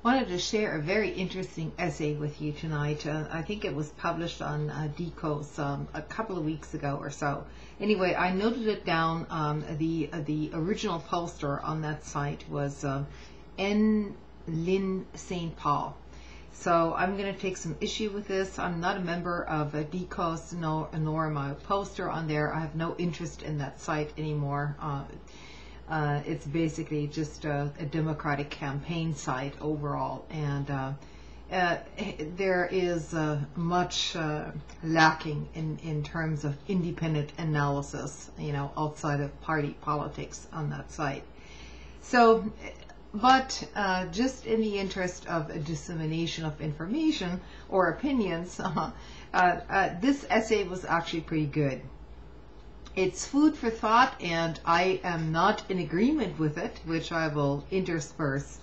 wanted to share a very interesting essay with you tonight. I think it was published on Daily Kos a couple of weeks ago or so. Anyway, I noted it down. The original poster on that site was N. Lynn St. Paul. So I'm going to take some issue with this. I'm not a member of Daily Kos, nor am I a poster on there. I have no interest in that site anymore. It's basically just a democratic campaign site overall, and there is much lacking in terms of independent analysis, outside of party politics on that site. So, but just in the interest of a dissemination of information or opinions, this essay was actually pretty good. It's food for thought, and I am not in agreement with it, which I will intersperse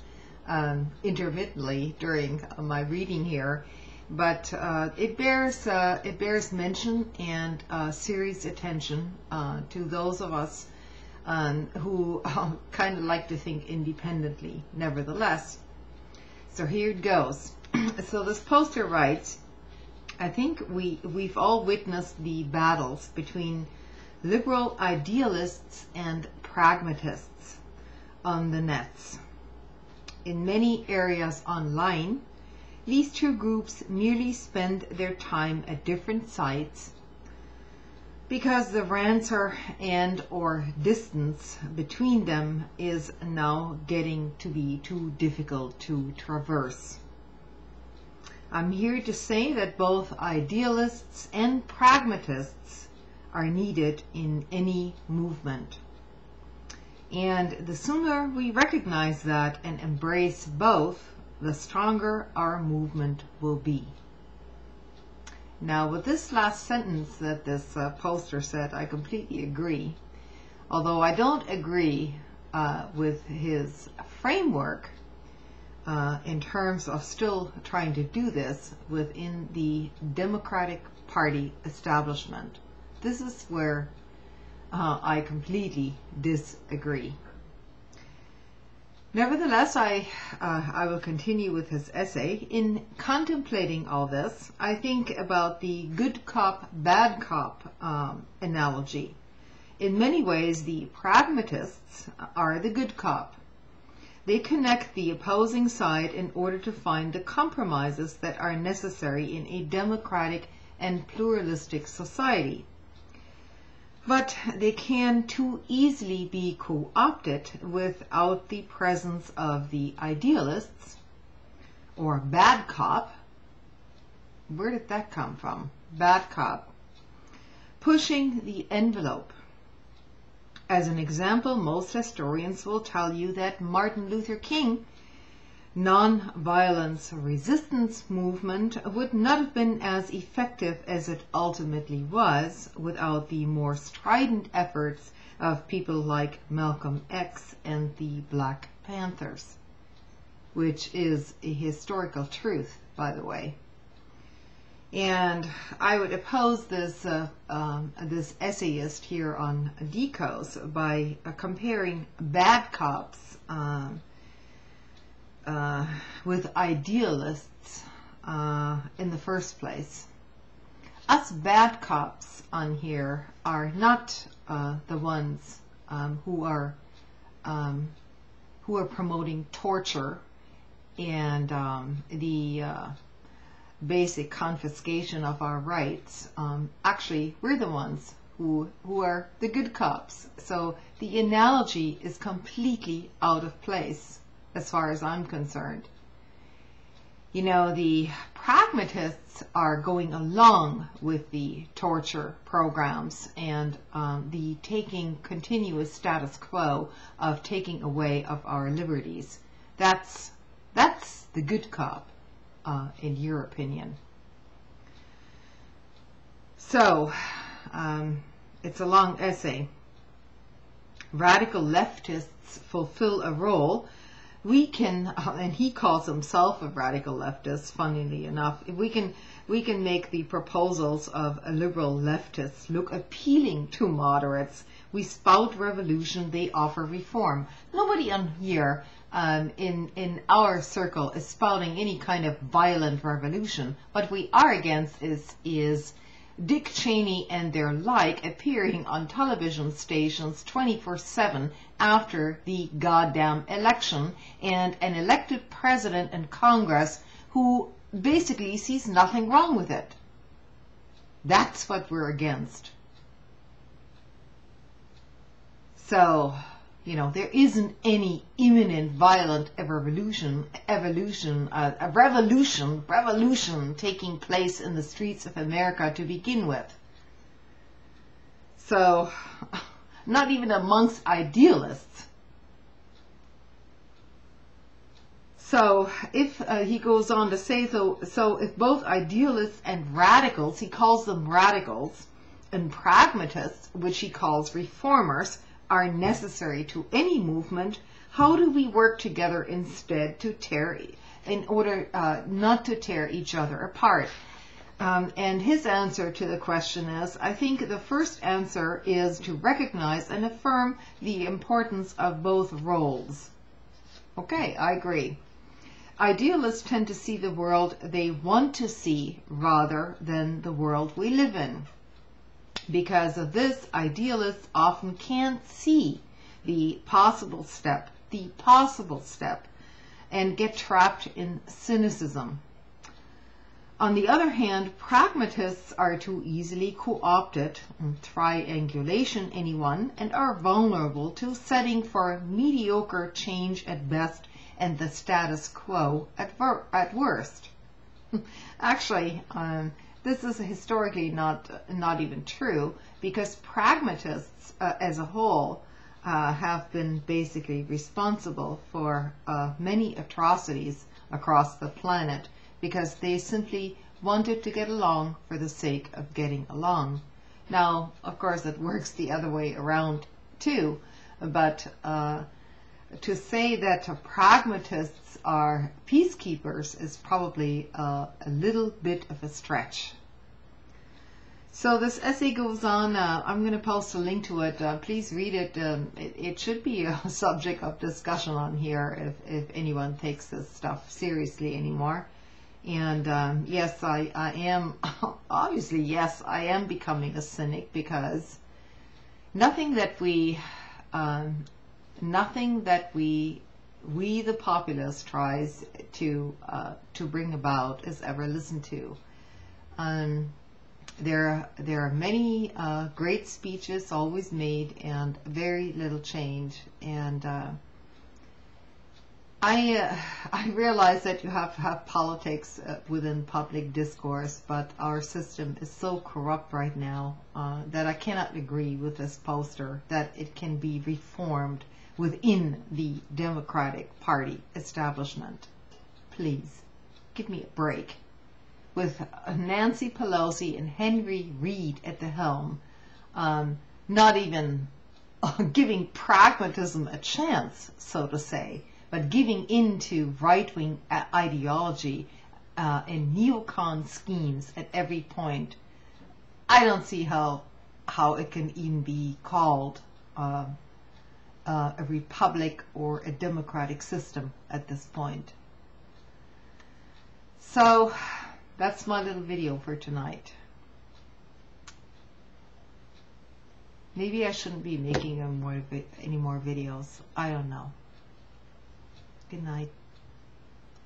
intermittently during my reading here. But it bears mention and serious attention to those of us who kind of like to think independently, nevertheless. So here it goes. So this poster writes, I think we've all witnessed the battles between liberal idealists and pragmatists on the nets. In many areas online, these two groups merely spend their time at different sites because the ranter and or distance between them is now getting to be too difficult to traverse. I'm here to say that both idealists and pragmatists are needed in any movement. And the sooner we recognize that and embrace both, the stronger our movement will be. Now, with this last sentence that this poster said, I completely agree. Although I don't agree with his framework in terms of still trying to do this within the Democratic Party establishment. This is where I completely disagree. Nevertheless, I will continue with his essay. In contemplating all this, I think about the good cop, bad cop analogy. In many ways, the pragmatists are the good cop. They connect the opposing side in order to find the compromises that are necessary in a democratic and pluralistic society. But they can too easily be co-opted without the presence of the idealists or bad cop. Where did that come from? Bad cop. Pushing the envelope. As an example, most historians will tell you that Martin Luther King non-violence resistance movement would not have been as effective as it ultimately was without the more strident efforts of people like Malcolm X and the Black Panthers, which is a historical truth, by the way. And I would oppose this this essayist here on Daily Kos by comparing bad cops with idealists in the first place. Us bad cops on here are not the ones who are promoting torture and the basic confiscation of our rights. Actually, we're the ones who are the good cops. So the analogy is completely out of place as far as I'm concerned. The pragmatists are going along with the torture programs and the taking continuous status quo of taking away of our liberties. That's the good cop, in your opinion. So, it's a long essay. Radical leftists fulfill a role. We can, and he calls himself a radical leftist, funnily enough, we can make the proposals of liberal leftists look appealing to moderates. We spout revolution, they offer reform. Nobody on here in our circle espousing any kind of violent revolution. What we are against is Dick Cheney and their like appearing on television stations 24/7 after the goddamn election, and an elected president and Congress who basically sees nothing wrong with it. That's what we're against. So, you know, there isn't any imminent violent revolution taking place in the streets of America to begin with. So, not even amongst idealists. So, if he goes on to say, so if both idealists and radicals, he calls them radicals, and pragmatists, which he calls reformers, are necessary to any movement, how do we work together instead to in order not to tear each other apart? And his answer to the question is, I think the first answer is to recognize and affirm the importance of both roles. Okay, I agree. Idealists tend to see the world they want to see rather than the world we live in. Because of this, idealists often can't see the possible step, and get trapped in cynicism. On the other hand, pragmatists are too easily co-opted, triangulation anyone, and are vulnerable to setting for mediocre change at best and the status quo at worst. Actually, this is historically not even true, because pragmatists as a whole have been basically responsible for many atrocities across the planet, because they simply wanted to get along for the sake of getting along. Now, of course, it works the other way around too, but to say that pragmatists are peacekeepers is probably a little bit of a stretch. So this essay goes on. I'm going to post a link to it. Please read it. It should be a subject of discussion on here if anyone takes this stuff seriously anymore. And yes, I am, obviously, yes, I am becoming a cynic, because nothing that we the populace tries to bring about is ever listened to. There are many great speeches always made and very little change. And I realize that you have to have politics within public discourse, but our system is so corrupt right now that I cannot agree with this poster that it can be reformed within the Democratic Party establishment. Please, give me a break. With Nancy Pelosi and Henry Reid at the helm, not even giving pragmatism a chance, so to say, but giving into right-wing ideology and neocon schemes at every point, I don't see how it can even be called a republic or a democratic system at this point. So that's my little video for tonight. Maybe I shouldn't be making any more videos. I don't know. Good night.